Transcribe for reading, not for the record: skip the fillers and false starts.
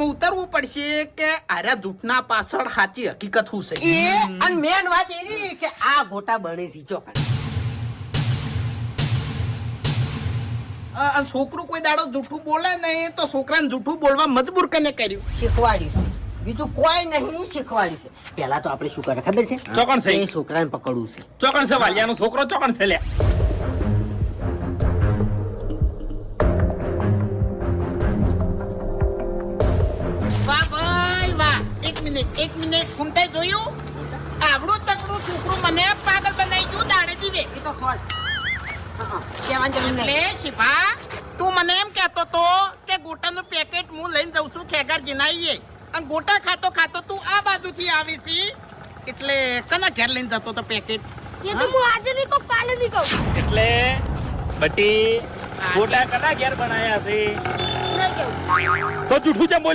ઉતરવું પડશે કે આરા જૂઠના પાછળ સાચી હકીકત શું છે એ અને મેન વાત એની કે આ ગોટા બને છે ચોકન અને છોકરું કોઈ દાડો જૂઠું બોલે નહીં તો છોકરાને જૂઠું બોલવા મજબૂર કને કર્યું શીખવાડ્યું છે બીજું કોઈ નહીં શીખવાડ્યું છે પહેલા તો આપણે શું કરે ખબર છે ચોકન છે એ છોકરાને પકડવું છે ચોકન છે વાલિયાનો છોકરો ચોકન છે લે વાહ ભાઈ વાહ એક મિનિટ ફૂમતાઈ જોયું આવડું તકડું છોકરું મને પાગલ બનાવી ગયું દાડે દીવે એ તો ખોલ કહેવાની જરૂર નહીં એટલે શિભા તું મને એમ કહેતો તો કે ગોટાનું પેકેટ હું લઈને જઉં છું ખેગાર જીનાઈએ અને ગોટા ખાતો તું આ બાજુથી આવી છી એટલે કના ઘેર લઈને જતો તો પેકેટ ये तो હું આજે નહીં કહું કાલે નહીં કહું એટલે બટી ગોટા કના ઘેર બનાયા છે નહીં કહું તો જૂઠું કેમ બોલ્યો